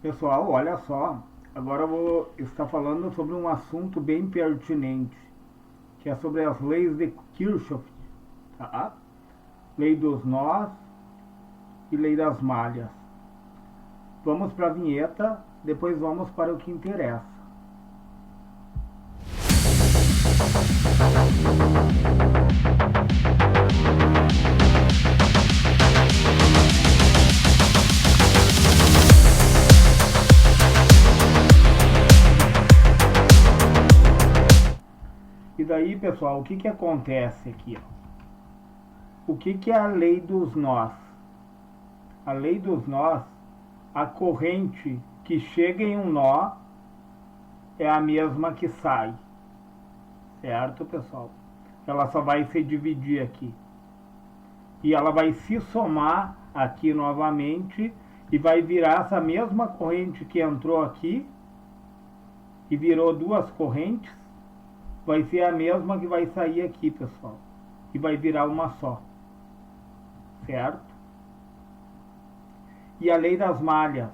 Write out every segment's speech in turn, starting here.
Pessoal, olha só. Agora eu vou estar falando sobre um assunto bem pertinente, que é sobre as leis de Kirchhoff, tá? Lei dos nós e lei das malhas. Vamos para a vinheta, depois vamos para o que interessa. E daí, pessoal, o que acontece aqui? O que é a lei dos nós? A lei dos nós, a corrente que chega em um nó é a mesma que sai. Certo, pessoal? Ela só vai se dividir aqui. E ela vai se somar aqui novamente e vai virar essa mesma corrente que entrou aqui e virou duas correntes. Vai ser a mesma que vai sair aqui, pessoal. E vai virar uma só. Certo? E a lei das malhas,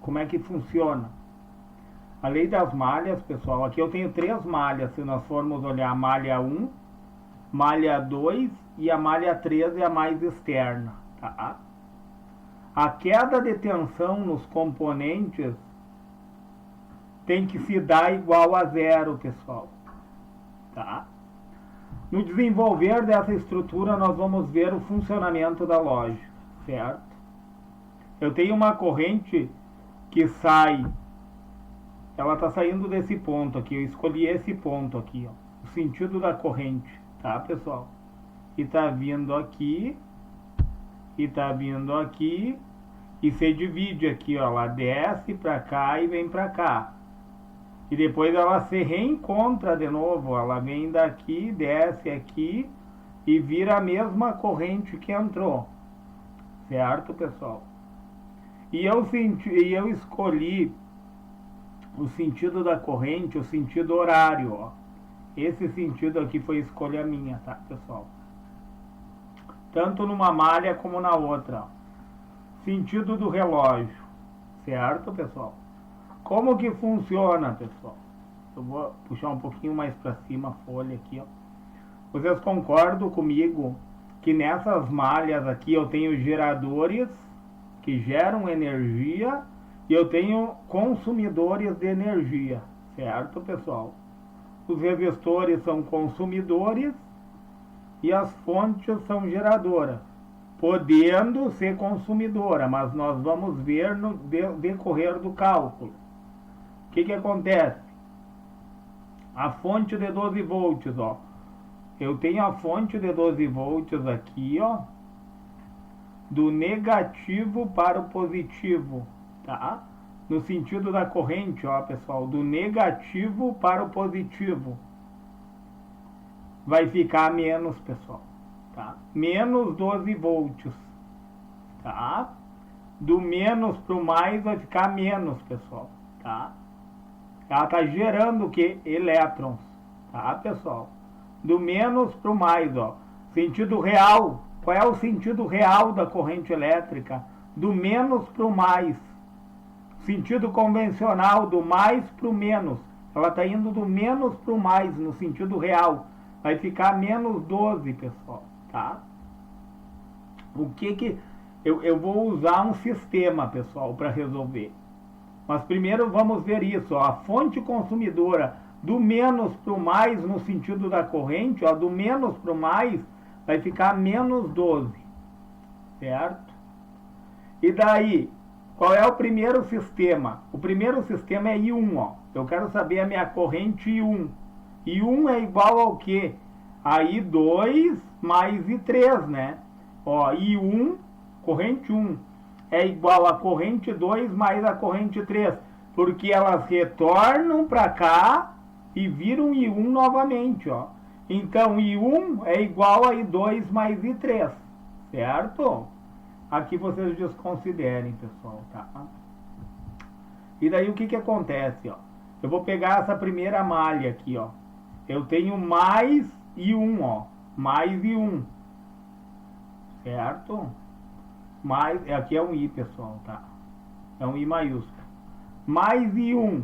como é que funciona? A lei das malhas, pessoal, aqui eu tenho três malhas, se nós formos olhar a malha 1, malha 2 e a malha 3 é a mais externa, tá? A queda de tensão nos componentes tem que se dar igual a zero, pessoal, tá? No desenvolver dessa estrutura, nós vamos ver o funcionamento da lógica, certo? Eu tenho uma corrente que sai, ela está saindo desse ponto aqui, eu escolhi esse ponto aqui, ó, o sentido da corrente, tá, pessoal? E está vindo aqui, e está vindo aqui, e se divide aqui, ó, ela desce para cá e vem para cá. E depois ela se reencontra de novo, ela vem daqui, desce aqui e vira a mesma corrente que entrou, certo, pessoal? E eu escolhi o sentido da corrente, o sentido horário, ó. Esse sentido aqui foi escolha minha, tá, pessoal? Tanto numa malha como na outra. Sentido do relógio, certo, pessoal? Como que funciona, pessoal? Eu vou puxar um pouquinho mais para cima a folha aqui, ó. Vocês concordam comigo que nessas malhas aqui eu tenho geradores que geram energia e eu tenho consumidores de energia, certo, pessoal? Os resistores são consumidores e as fontes são geradoras, podendo ser consumidora, mas nós vamos ver no decorrer do cálculo. O que acontece? A fonte de 12 volts, ó. Eu tenho a fonte de 12 volts aqui, ó, do negativo para o positivo, tá? No sentido da corrente, ó, pessoal, do negativo para o positivo. Vai ficar menos, pessoal, tá? Menos 12 volts, tá? Do menos para o mais vai ficar menos, pessoal, tá? Ela está gerando o que? Elétrons, tá, pessoal? Do menos para o mais, ó. Sentido real. Qual é o sentido real da corrente elétrica? Do menos para o mais. Sentido convencional, do mais para o menos. Ela está indo do menos para o mais, no sentido real. Vai ficar menos 12, pessoal, tá? O que eu vou usar um sistema, pessoal, para resolver. Mas primeiro vamos ver isso, ó, a fonte consumidora do menos para o mais no sentido da corrente, ó, do menos para o mais vai ficar menos 12, certo? E daí, qual é o primeiro sistema? O primeiro sistema é I1, ó. Eu quero saber a minha corrente I1. I1 é igual ao quê? A I2 mais I3, né? Ó, I1, corrente 1, é igual a corrente 2 mais a corrente 3, porque elas retornam para cá e viram I1 novamente, ó. Então, I1 é igual a I2 mais I3, certo? Aqui vocês desconsiderem, pessoal, tá? E daí o que acontece, ó? Eu vou pegar essa primeira malha aqui, ó. Eu tenho mais I1, ó. Mais I1, certo? Mais, aqui é um I, pessoal, tá? É um I maiúsculo. mais I1,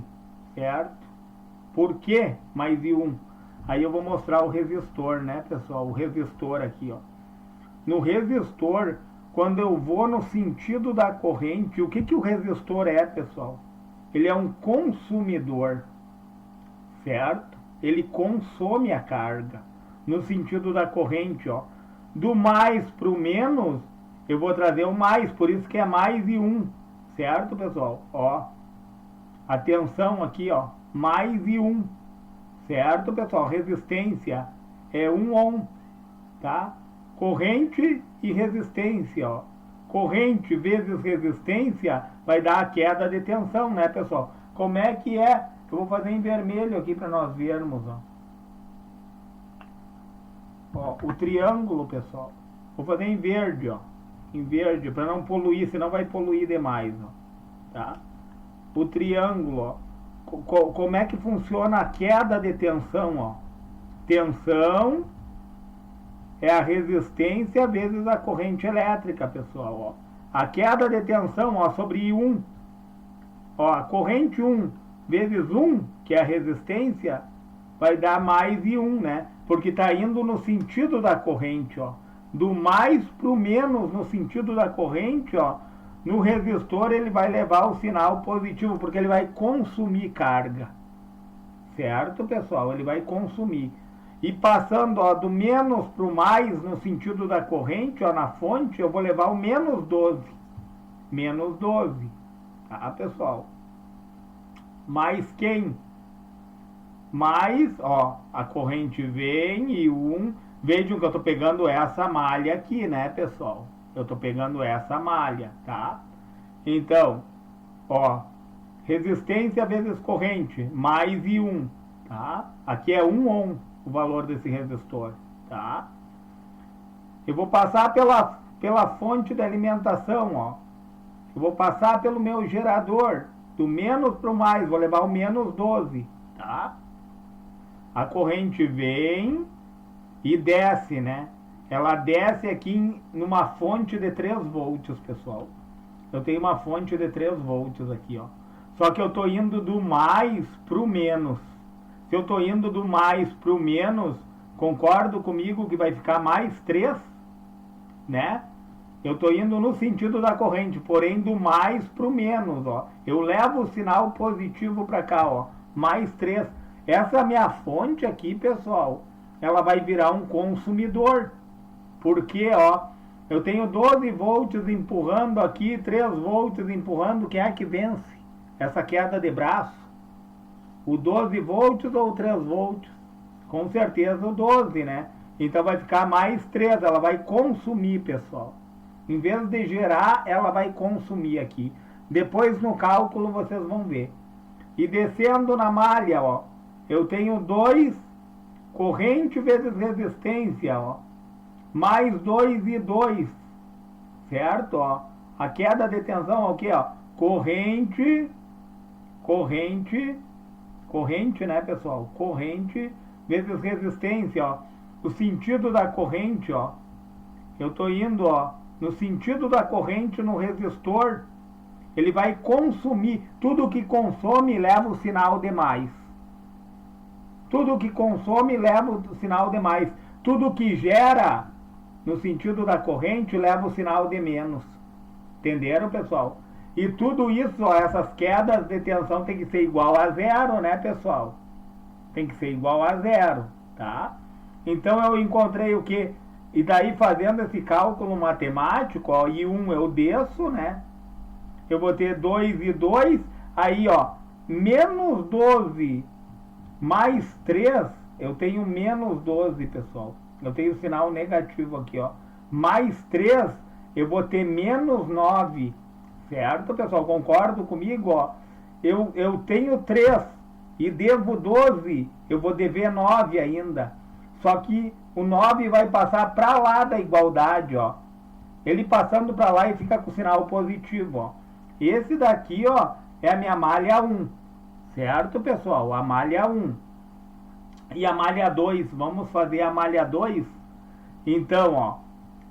certo? Por que mais I1? Aí eu vou mostrar o resistor, né, pessoal? O resistor aqui, ó. No resistor, quando eu vou no sentido da corrente, o que que o resistor é, pessoal? Ele é um consumidor, certo? Ele consome a carga no sentido da corrente, ó. Do mais para o menos, eu vou trazer o mais, por isso que é mais I1, certo, pessoal? Ó, atenção aqui, ó, mais I1, certo, pessoal? Resistência é 1 ohm, tá? Corrente e resistência, ó. Corrente vezes resistência vai dar a queda de tensão, né, pessoal? Como é que é? Eu vou fazer em vermelho aqui para nós vermos, ó. Ó, o triângulo, pessoal. Vou fazer em verde, ó. Em verde, para não poluir, senão vai poluir demais, ó. Tá? O triângulo, ó. Como é que funciona a queda de tensão, ó? Tensão é a resistência vezes a corrente elétrica, pessoal, ó. A queda de tensão, ó, sobre I1. Ó, a corrente 1 vezes 1, que é a resistência, vai dar mais I1, né? Porque está indo no sentido da corrente, ó. Do mais para o menos no sentido da corrente, ó. No resistor ele vai levar o sinal positivo, porque ele vai consumir carga. Certo, pessoal? Ele vai consumir. E passando, ó, do menos para o mais no sentido da corrente, ó, na fonte, eu vou levar o menos 12. Menos 12. Tá, pessoal? Mais quem? Mais, ó, a corrente vem e vejam que eu estou pegando essa malha aqui, né, pessoal? Eu estou pegando essa malha, tá? Então, ó, resistência vezes corrente, mais I1, tá? Aqui é 1 ohm o valor desse resistor, tá? Eu vou passar pela fonte de alimentação, ó. Eu vou passar pelo meu gerador, do menos para o mais, vou levar o menos 12, tá? A corrente vem e desce, né? Ela desce aqui numa fonte de 3 volts, pessoal. Eu tenho uma fonte de 3 volts aqui, ó. Só que eu estou indo do mais para o menos. Se eu estou indo do mais para o menos, concordo comigo que vai ficar mais 3, né? Eu estou indo no sentido da corrente, porém do mais para o menos, ó. Eu levo o sinal positivo para cá, ó. Mais 3. Essa minha fonte aqui, pessoal, ela vai virar um consumidor. Porque, ó, eu tenho 12 volts empurrando aqui, 3 volts empurrando. Quem é que vence essa queda de braço? O 12 volts ou o 3 volts? Com certeza o 12, né? Então vai ficar mais 3, ela vai consumir, pessoal. Em vez de gerar, ela vai consumir aqui. Depois no cálculo vocês vão ver. E descendo na malha, ó, eu tenho 2 corrente vezes resistência, ó. Mais 2 e 2, certo? Ó, a queda de tensão é o que? Ó? Corrente, né, pessoal? Corrente vezes resistência, ó. O sentido da corrente, ó. Eu tô indo, ó, no sentido da corrente no resistor. Ele vai consumir. Tudo que consome leva o sinal de mais. Tudo que consome leva o sinal de mais. Tudo que gera no sentido da corrente leva o sinal de menos. Entenderam, pessoal? E tudo isso, ó, essas quedas de tensão tem que ser igual a 0, né, pessoal? Tem que ser igual a 0, tá? Então eu encontrei o que? E daí fazendo esse cálculo matemático, ó, I1 eu desço, né? Eu vou ter 2 e 2, aí, ó, menos 12 mais 3, eu tenho menos 12, pessoal. Eu tenho sinal negativo aqui, ó. Mais 3, eu vou ter menos 9. Certo, pessoal? Concordo comigo, ó. Eu tenho 3 e devo 12. Eu vou dever 9 ainda. Só que o 9 vai passar para lá da igualdade, ó. Ele passando para lá e fica com o sinal positivo, ó. Esse daqui, ó, é a minha malha 1. Certo, pessoal? A malha 1. E a malha 2, vamos fazer a malha 2? Então, ó,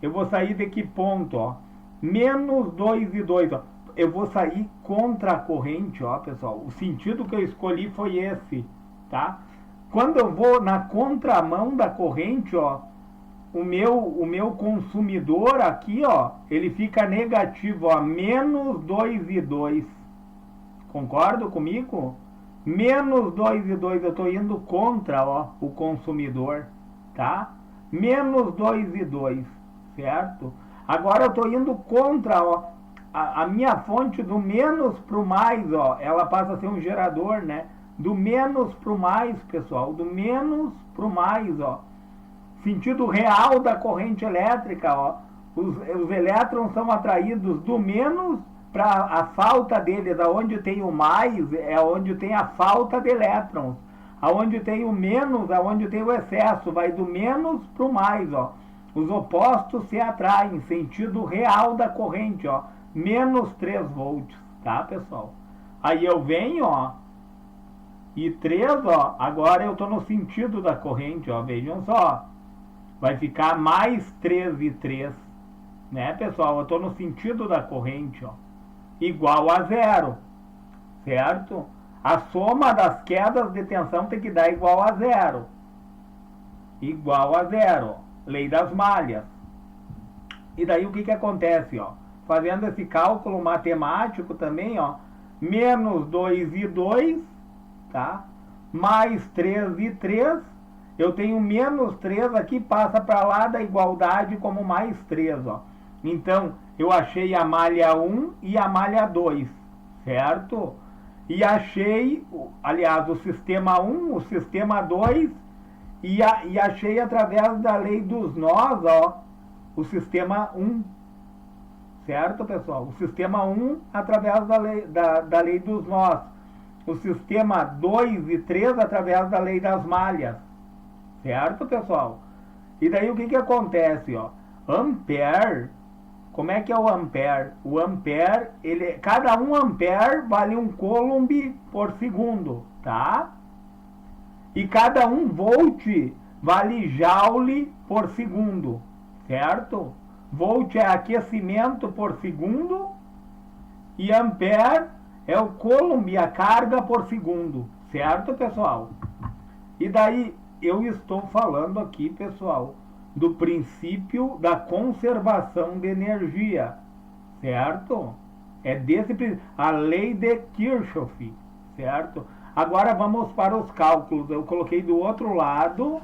eu vou sair de que ponto, ó? Menos 2 e 2, ó. eu vou sair contra a corrente, ó, pessoal. O sentido que eu escolhi foi esse, tá? Quando eu vou na contramão da corrente, ó, o meu consumidor aqui, ó, ele fica negativo, ó, menos 2,2. Concorda comigo? Menos 2,2, eu estou indo contra, ó, o consumidor, tá? Menos 2,2, certo? Agora eu estou indo contra, ó, a minha fonte do menos para o mais, ó, ela passa a ser um gerador, né? Do menos para o mais, pessoal, do menos para o mais, ó. Sentido real da corrente elétrica, ó. Os elétrons são atraídos do menos para a falta deles. Aonde tem o mais é onde tem a falta de elétrons. Aonde tem o menos, aonde tem o excesso. Vai do menos para o mais, ó. Os opostos se atraem, sentido real da corrente, ó. Menos 3 volts, tá, pessoal? Aí eu venho, ó, e 3, ó, agora eu estou no sentido da corrente, ó, vejam só. Vai ficar mais 3 e 3, né, pessoal? Eu estou no sentido da corrente, ó, igual a 0, certo? A soma das quedas de tensão tem que dar igual a 0. Igual a 0, lei das malhas. E daí o que acontece, ó? Fazendo esse cálculo matemático também, ó, menos 2 e 2, tá? Mais 3 e 3, eu tenho menos 3 aqui, passa para lá da igualdade como mais 3, ó. Então, eu achei a malha 1 e a malha 2, certo? E achei, aliás, o sistema 1, o sistema 2, e achei através da lei dos nós, ó, o sistema 1. Certo, pessoal? O sistema 1 através da lei dos nós. O sistema 2 e 3 através da lei das malhas. Certo, pessoal? E daí o que acontece, ó? Ampere, como é que é o ampere? O ampere, cada 1 ampere vale 1 coulomb por segundo, tá? E cada 1 volt vale joule por segundo, certo? Volt é aquecimento por segundo e ampere é o coulomb, a carga por segundo, certo, pessoal? E daí eu estou falando aqui, pessoal, do princípio da conservação de energia, certo? É desse princípio, a lei de Kirchhoff, certo? Agora vamos para os cálculos. Eu coloquei do outro lado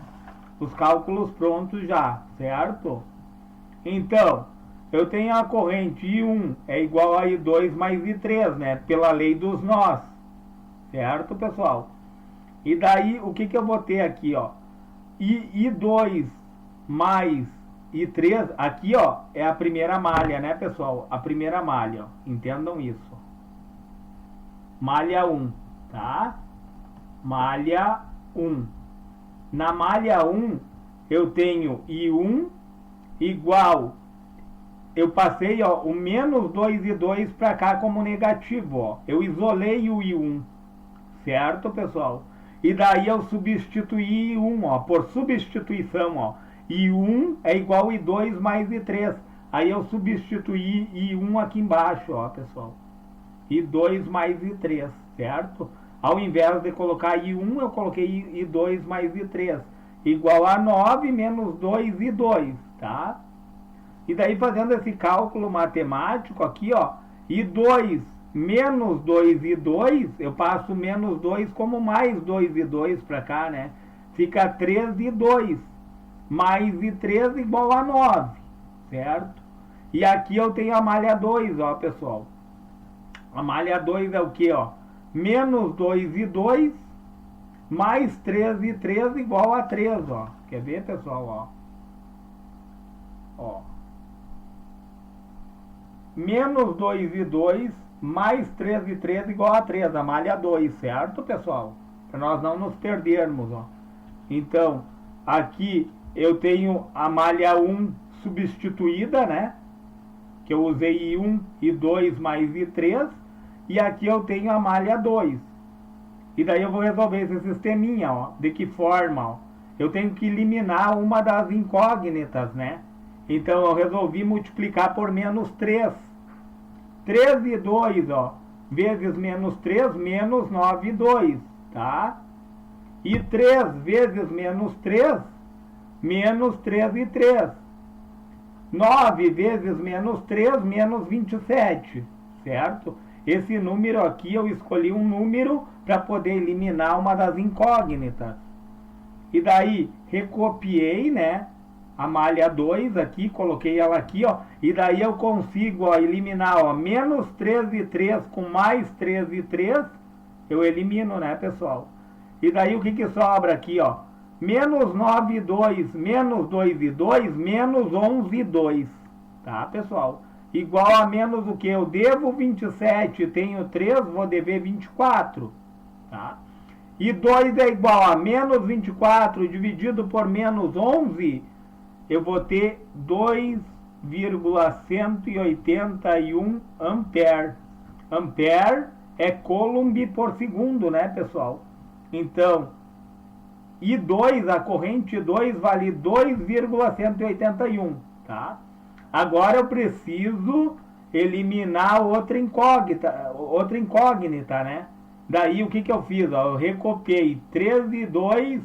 os cálculos prontos já, certo? Então, eu tenho a corrente I1 é igual a I2 mais I3, né? Pela lei dos nós. Certo, pessoal? E daí, o que eu vou ter aqui, ó? I2 mais I3, aqui, ó, é a primeira malha, né, pessoal? A primeira malha, ó. Entendam isso. Malha 1, tá? Malha 1. Na malha 1, eu tenho I1 igual, eu passei, ó, o menos 2 e 2 para cá como negativo, ó. Eu isolei o I1, certo, pessoal? E daí eu substituí I1, ó, por substituição, ó. I1 é igual a I2 mais I3. Aí eu substituí I1 aqui embaixo, ó, pessoal. I2 mais I3, certo? Ao invés de colocar I1, eu coloquei I2 mais I3. Igual a 9 menos 2 e 2, tá? E daí fazendo esse cálculo matemático aqui, ó, I2 menos 2 e 2, eu passo menos 2 como mais 2 e 2 para cá, né? Fica 3 e 2, mais e 3 igual a 9, certo? E aqui eu tenho a malha 2, ó, pessoal. A malha 2 é o que, ó? Menos 2 e 2, mais 3 e 3 igual a 3, ó. Quer ver, pessoal, ó? Ó. Menos 2 e 2, mais 3 e 3 igual a 3, a malha 2, certo, pessoal? Para nós não nos perdermos, ó. Então, aqui eu tenho a malha 1 substituída, né? Que eu usei I1, I2 mais I3. E aqui eu tenho a malha 2. E daí eu vou resolver esse sisteminha, ó. De que forma, ó? Eu tenho que eliminar uma das incógnitas, né? Então eu resolvi multiplicar por menos 3. 3 e 2, ó, vezes menos 3, menos 9 e 2, tá? E 3 vezes menos 3, menos 3 e 3. 9 vezes menos 3, menos 27, certo? Esse número aqui, eu escolhi um número para poder eliminar uma das incógnitas. E daí, recopiei, né, a malha 2 aqui, coloquei ela aqui, ó. E daí eu consigo, ó, eliminar, ó, menos 3 e 3 com mais 3 e 3. Eu elimino, né, pessoal? E daí o que que sobra aqui, ó? Menos 9 e 2, menos 2 e 2, menos 11 e 2. Tá, pessoal? Igual a menos o que? Eu devo 27, tenho 3, vou dever 24. Tá? E 2 é igual a menos 24 dividido por menos 11. Eu vou ter 2,181 ampere. Ampere é coulomb por segundo, né, pessoal? Então, e 2, a corrente 2 vale 2,181, tá? Agora eu preciso eliminar outra incógnita, né? Daí o que que eu fiz? Ó, eu recopiei 3 e 2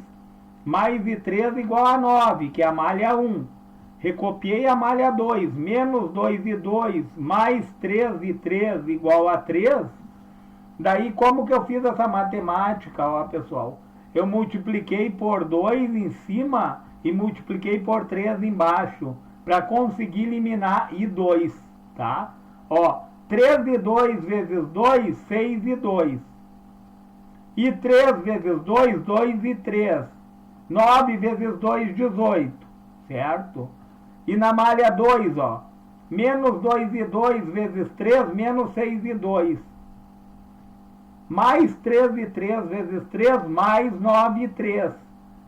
mais e 3 igual a 9, que é a malha 1. Recopiei a malha 2, menos 2 e 2 mais 3 e 3 igual a 3. Daí como que eu fiz essa matemática, ó, pessoal? Eu multipliquei por 2 em cima e multipliquei por 3 embaixo, para conseguir eliminar I2, tá? Ó, 3 e 2 vezes 2, 6 e 2. E 3 vezes 2, 2 e 3. 9 vezes 2, 18, certo? E na malha 2, ó, menos 2 e 2 vezes 3, menos 6 e 2. Mais 3 e 3 vezes 3, mais 9 e 3.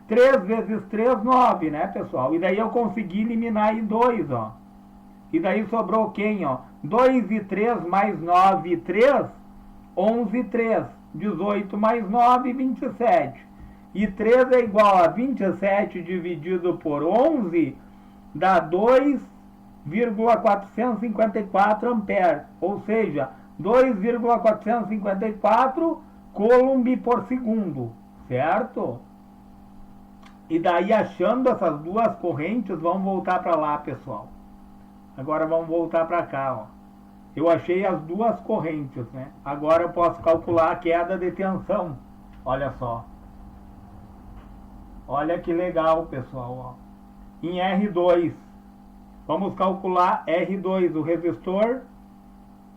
3 vezes 3, 9, né, pessoal? E daí eu consegui eliminar I2, ó. E daí sobrou quem, ó? 2 e 3 mais 9 e 3, 11 e 3. 18 mais 9, 27. E 3 é igual a 27 dividido por 11, dá 2,454 ampere. Ou seja, 2,454 coulomb por segundo, certo? E daí, achando essas duas correntes, vamos voltar para lá, pessoal. Agora vamos voltar para cá, ó. Eu achei as duas correntes, né? Agora eu posso calcular a queda de tensão. Olha só. Olha que legal, pessoal, ó. Em R2, vamos calcular R2, o resistor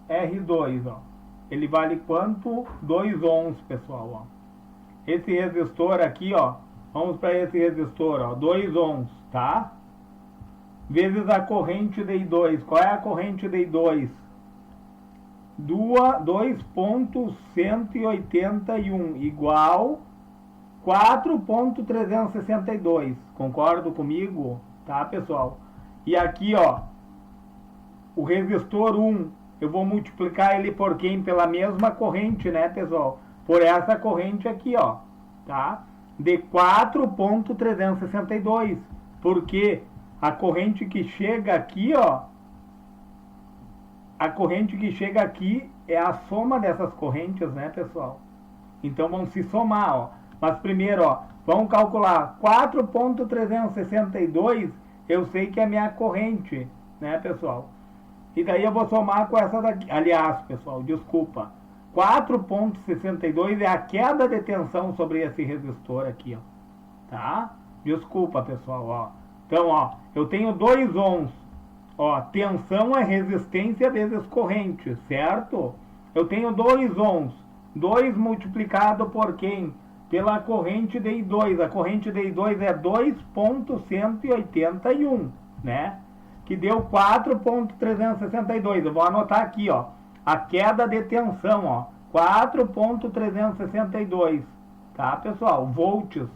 R2, ó. Ele vale quanto? 2 ohms, pessoal, ó. Esse resistor aqui, ó. Vamos para esse resistor, ó, 2 ohms, tá? Vezes a corrente de I2. Qual é a corrente de I2? 2.181 igual 4.362. Concordo comigo? Tá, pessoal? E aqui, ó, o resistor 1, eu vou multiplicar ele por quem? Pela mesma corrente, né, pessoal? Por essa corrente aqui, ó, tá? De 4.362, porque a corrente que chega aqui, ó, a corrente que chega aqui é a soma dessas correntes, né, pessoal? Então vão se somar, ó. Mas primeiro, ó, vamos calcular 4.362, eu sei que é minha corrente, né, pessoal? E daí eu vou somar com essa daqui. Aliás, pessoal, desculpa. 4.62 é a queda de tensão sobre esse resistor aqui, ó. Tá? Desculpa, pessoal, ó. Então, ó, eu tenho 2 ohms. Ó, tensão é resistência vezes corrente, certo? Eu tenho 2 ohms. 2 multiplicado por quem? Pela corrente de I2. A corrente de I2 é 2.181, né? Que deu 4.362. Eu vou anotar aqui, ó. A queda de tensão, ó, 4.362, tá, pessoal? Volts,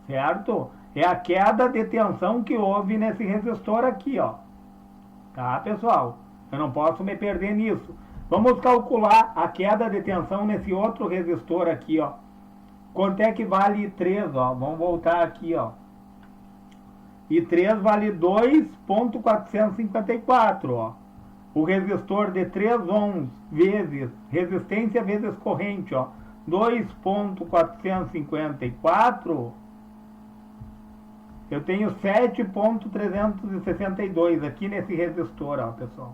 certo? É a queda de tensão que houve nesse resistor aqui, ó. Tá, pessoal? Eu não posso me perder nisso. Vamos calcular a queda de tensão nesse outro resistor aqui, ó. Quanto é que vale 3, ó? Vamos voltar aqui, ó. E 3 vale 2.454, ó. o resistor de 3 ohms vezes resistência vezes corrente, ó, 2.454, eu tenho 7.362 aqui nesse resistor, ó, pessoal.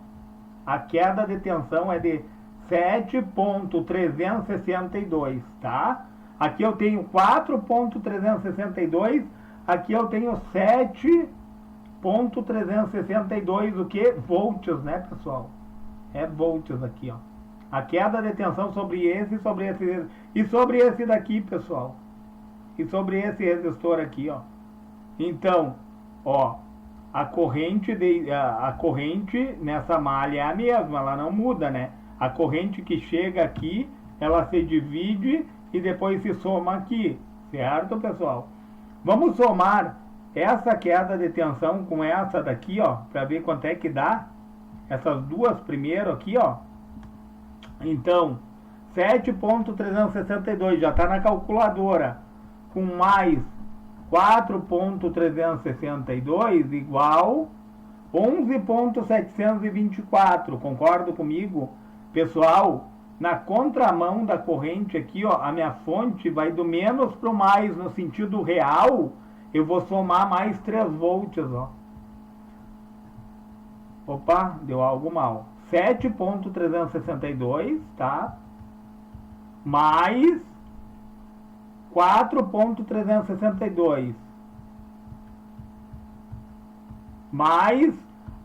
A queda de tensão é de 7.362, tá? Aqui eu tenho 4.362, aqui eu tenho 7.362, o que? Volts, né, pessoal? É volts aqui, ó. A queda de tensão sobre esse e sobre esse daqui, pessoal. E sobre esse resistor aqui, ó. Então, ó, a corrente nessa malha é a mesma, ela não muda, né? A corrente que chega aqui, ela se divide e depois se soma aqui, certo, pessoal? Vamos somar essa queda de tensão com essa daqui, ó, para ver quanto é que dá. Essas duas primeiro aqui, ó. Então, 7.362 já está na calculadora, com mais 4.362 igual 11.724. Concordo comigo? Pessoal, na contramão da corrente aqui, ó, a minha fonte vai do menos para o mais. No sentido real, eu vou somar mais 3 volts, ó. Opa, deu algo mal. 7.362, tá? Mais 4.362. Mais,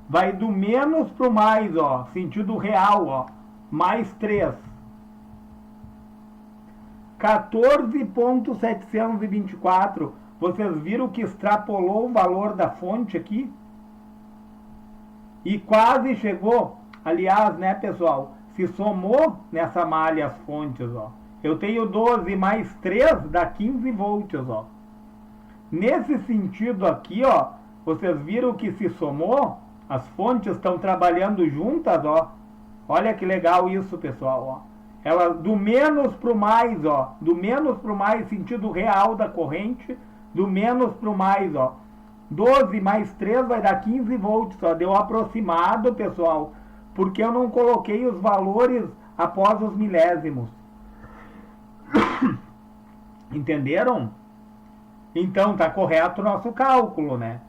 vai do menos pro mais, ó. Sentido real, ó. Mais 3. 14.724. Vocês viram que extrapolou o valor da fonte aqui? E quase chegou. Aliás, né, pessoal? Se somou nessa malha as fontes, ó. Eu tenho 12 mais 3 dá 15 volts, ó. Nesse sentido aqui, ó, vocês viram que se somou, as fontes estão trabalhando juntas, ó. Olha que legal isso, pessoal, ó. Ela do menos pro mais, ó. Do menos pro mais, sentido real da corrente, do menos pro mais, ó. 12 mais 3 vai dar 15 volts, ó. Deu aproximado, pessoal, porque eu não coloquei os valores após os milésimos. Entenderam? Então tá correto o nosso cálculo, né?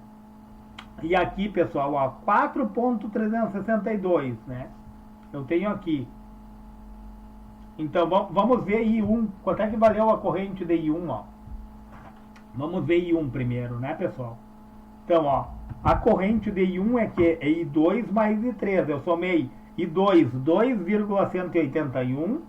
E aqui, pessoal, ó, 4.362, né? Eu tenho aqui. Então vamos ver I1. Quanto é que valeu a corrente de I1, ó? Vamos ver I1 primeiro, né, pessoal? Então, ó, a corrente de I1 é que é I2 mais I3. Eu somei I2, 2,181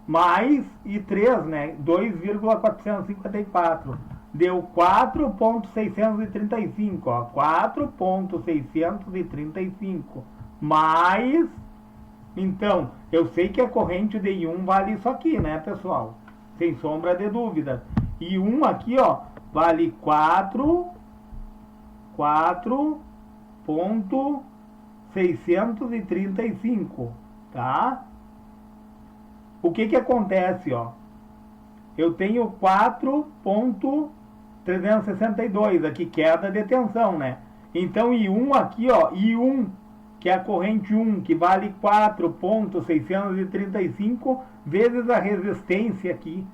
mais I3, né, 2,454. Deu 4.635, ó, 4.635 mais, então, eu sei que a corrente de I1 vale isso aqui, né, pessoal? Sem sombra de dúvida. I1 aqui, ó, vale 4.635, tá? O que acontece, ó? Eu tenho 4.362 aqui, queda de tensão, né? Então, I1 aqui, ó, I1, que é a corrente 1, que vale 4.635 vezes a resistência aqui,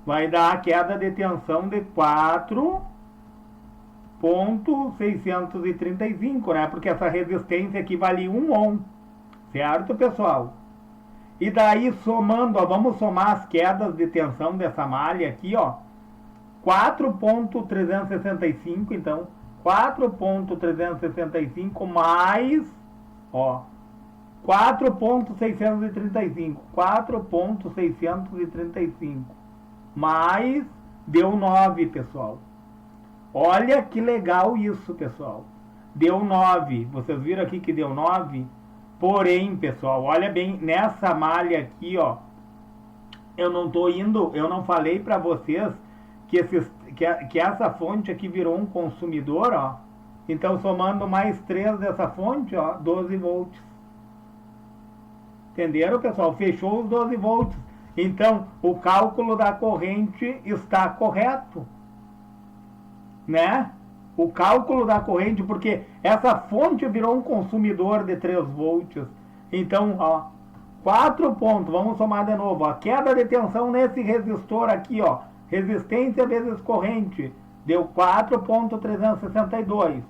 vai dar a queda de tensão de 4.635, né? Porque essa resistência aqui vale 1 ohm, certo, pessoal? E daí, somando, ó, vamos somar as quedas de tensão dessa malha aqui, ó. 4.365, então, 4.365 mais, ó, 4.635 mais, deu 9, pessoal. Olha que legal isso, pessoal. Deu 9, vocês viram aqui que deu 9? Porém, pessoal, olha bem, nessa malha aqui, ó, eu não falei para vocês que essa fonte aqui virou um consumidor, ó. Então, somando mais 3 dessa fonte, ó, 12 volts. Entenderam, pessoal? Fechou os 12 volts. Então, o cálculo da corrente está correto, né? o cálculo da corrente, porque essa fonte virou um consumidor de 3 volts. Então, ó, 4 pontos, vamos somar de novo. A queda de tensão nesse resistor aqui, ó, resistência vezes corrente, deu 4,362,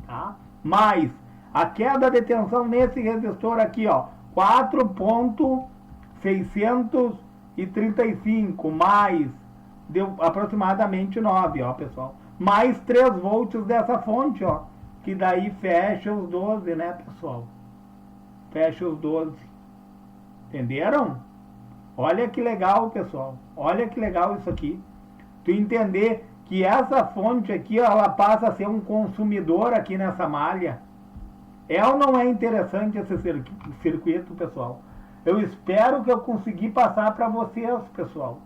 tá? Mais a queda de tensão nesse resistor aqui, ó, 4,635, mais, deu aproximadamente 9, ó, pessoal. Mais 3 volts dessa fonte, ó, que daí fecha os 12, né, pessoal? Fecha os 12. Entenderam? Olha que legal, pessoal. Olha que legal isso aqui. Tu entender que essa fonte aqui, ó, ela passa a ser um consumidor aqui nessa malha. É ou não é interessante esse circuito, pessoal? Eu espero que eu consegui passar para vocês, pessoal.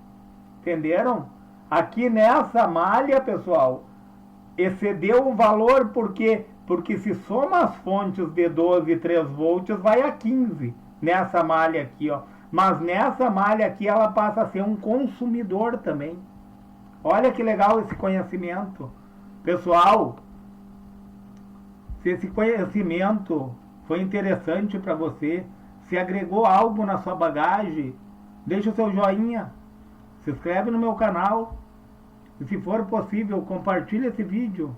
Entenderam? Aqui nessa malha, pessoal, excedeu o valor porque se soma as fontes de 12 e 3 volts, vai a 15 nessa malha aqui, ó. Mas nessa malha aqui ela passa a ser um consumidor também. Olha que legal esse conhecimento. Pessoal, se esse conhecimento foi interessante para você, se agregou algo na sua bagagem, deixa o seu joinha, se inscreve no meu canal e, se for possível, compartilhe esse vídeo